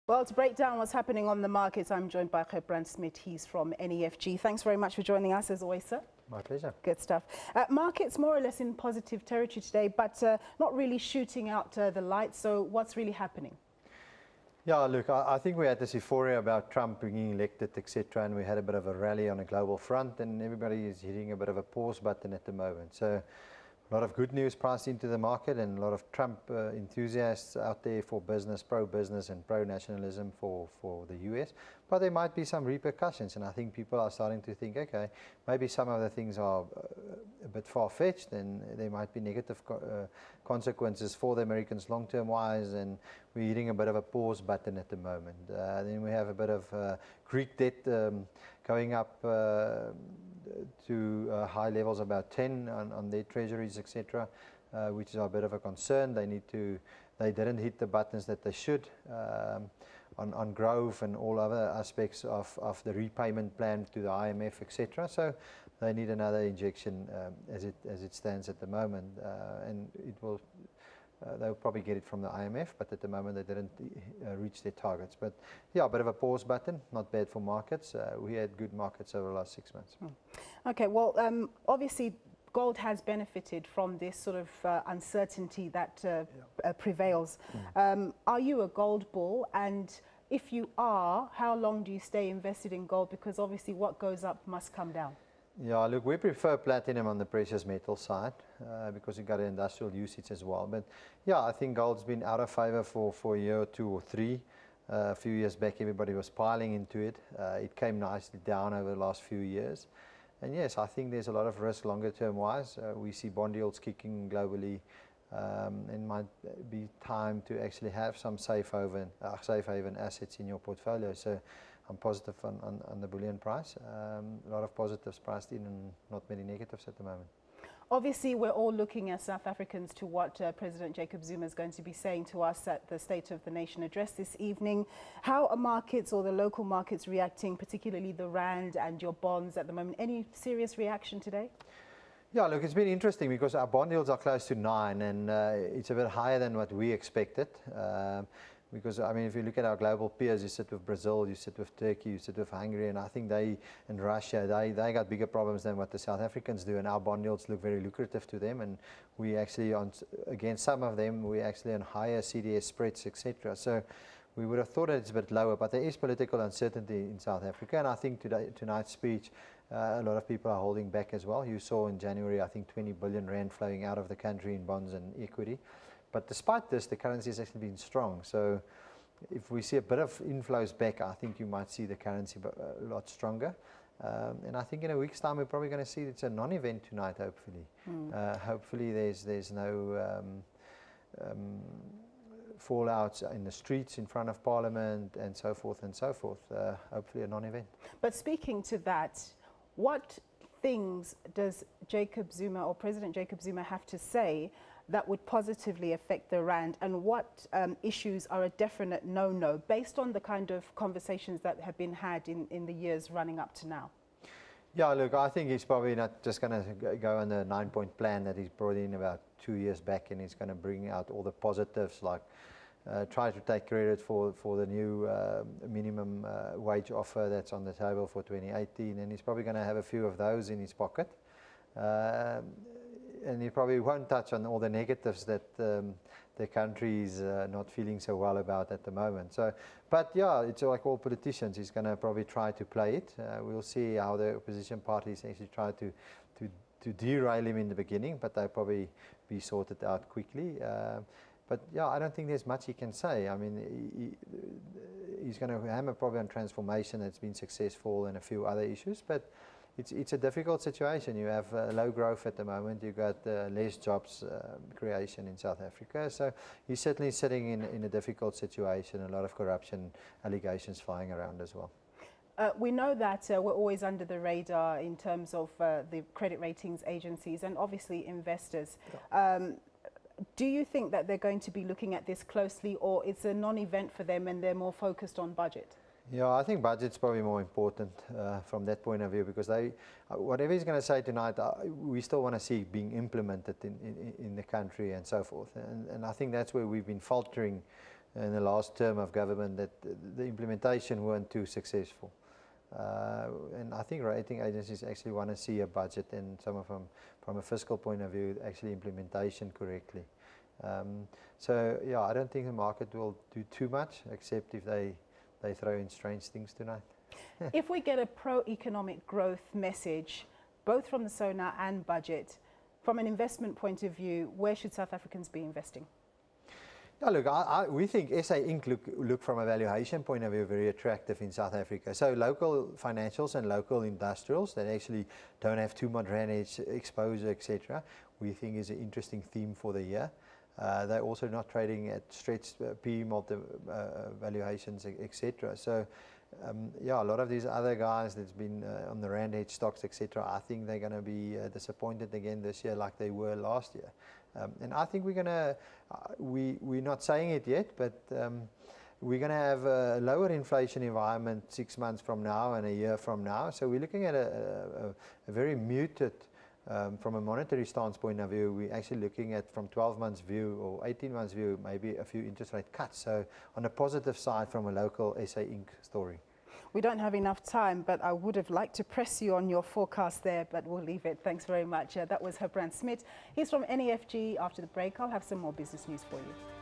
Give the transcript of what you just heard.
Well, to break down what's happening on the markets, I'm joined by Brand Smith. He's from NEFG. Thanks very much for joining us, as always, sir. My pleasure. Good stuff. Markets more or less in positive territory today, but not really shooting out the lights. So what's really happening? Yeah, look, I think we had this euphoria about Trump being elected, etc., and we had a bit of a rally on a global front, and everybody is hitting a bit of a pause button at the moment. So a lot of good news priced into the market and a lot of Trump enthusiasts out there for business, pro-business and pro-nationalism for the US. But there might be some repercussions, and I think people are starting to think, okay, maybe some of the things are a bit far-fetched and there might be negative consequences for the Americans long-term wise, and we're hitting a bit of a pause button at the moment. Then we have a bit of Greek debt going up to high levels, about 10 on their treasuries, etc., which is a bit of a concern. They didn't hit the buttons that they should on growth and all other aspects of the repayment plan to the IMF, etc. So they need another injection as it stands at the moment, and it will. They'll probably get it from the IMF, but at the moment they didn't reach their targets. But yeah, a bit of a pause button, not bad for markets. We had good markets over the last 6 months. Okay, well, obviously gold has benefited from this sort of uncertainty that prevails. Are you a gold bull? And if you are, how long do you stay invested in gold? Because obviously what goes up must come down. Yeah, look, we prefer platinum on the precious metal side because you got an industrial usage as well. But yeah, I think gold's been out of favor for a year or 2 or 3. A few years back, everybody was piling into it. It came nicely down over the last few years. And yes, I think there's a lot of risk longer term wise. We see bond yields kicking globally. It might be time to actually have some safe haven assets in your portfolio. So I'm positive on the bullion price. A lot of positives priced in and not many negatives at the moment. Obviously, we're all looking as South Africans to what President Jacob Zuma is going to be saying to us at the State of the Nation address this evening. How are markets or the local markets reacting, particularly the rand and your bonds at the moment? Any serious reaction today? Yeah, look, it's been interesting because our bond yields are close to 9, and it's a bit higher than what we expected. Because, I mean, if you look at our global peers, you sit with Brazil, you sit with Turkey, you sit with Hungary, and I think and Russia, they got bigger problems than what the South Africans do, and our bond yields look very lucrative to them, and we actually, against some of them, we actually on higher CDS spreads, etc. So we would have thought it's a bit lower, but there is political uncertainty in South Africa, and I think tonight's speech, a lot of people are holding back as well. You saw in January, I think 20 billion rand flowing out of the country in bonds and equity. But despite this, the currency has actually been strong. So if we see a bit of inflows back, I think you might see the currency a lot stronger. And I think in a week's time, we're probably going to see it's a non-event tonight, hopefully. Hopefully there's no fallouts in the streets in front of Parliament and so forth and so forth. Hopefully a non-event. But speaking to that, what things does Jacob Zuma or President Jacob Zuma have to say that would positively affect the rand, and what issues are a definite no-no based on the kind of conversations that have been had in the years running up to now? Yeah, look, I think he's probably not just going to go on the 9-point plan that he's brought in about 2 years back, and he's going to bring out all the positives, like try to take credit for the new minimum wage offer that's on the table for 2018, and he's probably going to have a few of those in his pocket. And he probably won't touch on all the negatives that the country is not feeling so well about at the moment. So, but yeah, it's like all politicians. He's going to probably try to play it. We'll see how the opposition parties actually try to derail him in the beginning, but they'll probably be sorted out quickly. But yeah, I don't think there's much he can say. I mean, he's going to hammer probably on transformation that's been successful and a few other issues, but it's a difficult situation. You have low growth at the moment. You've got less jobs creation in South Africa. So he's certainly sitting in a difficult situation, a lot of corruption allegations flying around as well. We know that we're always under the radar in terms of the credit ratings agencies and obviously investors. Do you think that they're going to be looking at this closely, or it's a non-event for them and they're more focused on budget? Yeah, I think budget's probably more important from that point of view, because whatever he's going to say tonight, we still want to see being implemented in the country and so forth. And I think that's where we've been faltering in the last term of government that the implementation weren't too successful. And I think rating agencies actually want to see a budget, and some of them, from a fiscal point of view, actually implementation correctly. So yeah, I don't think the market will do too much, except if they throw in strange things tonight. If we get a pro-economic growth message, both from the SONA and budget, from an investment point of view, where should South Africans be investing? Yeah, look, we think SA Inc. look from a valuation point of view very attractive in South Africa. So local financials and local industrials that actually don't have too much rand exposure, etc., we think is an interesting theme for the year. They're also not trading at stretched PE valuations, etc. So yeah, a lot of these other guys that's been on the rand hedge stocks, etc., I think they're going to be disappointed again this year like they were last year. And I think we're going to, we're not saying it yet, but we're going to have a lower inflation environment 6 months from now and a year from now. So we're looking at a very muted, from a monetary stance point of view, we're actually looking at, from 12 months view or 18 months view, maybe a few interest rate cuts. So on the positive side from a local SA Inc. story. We don't have enough time, but I would have liked to press you on your forecast there, but we'll leave it. Thanks very much. That was Herbrand Smit. He's from NEFG. After the break, I'll have some more business news for you.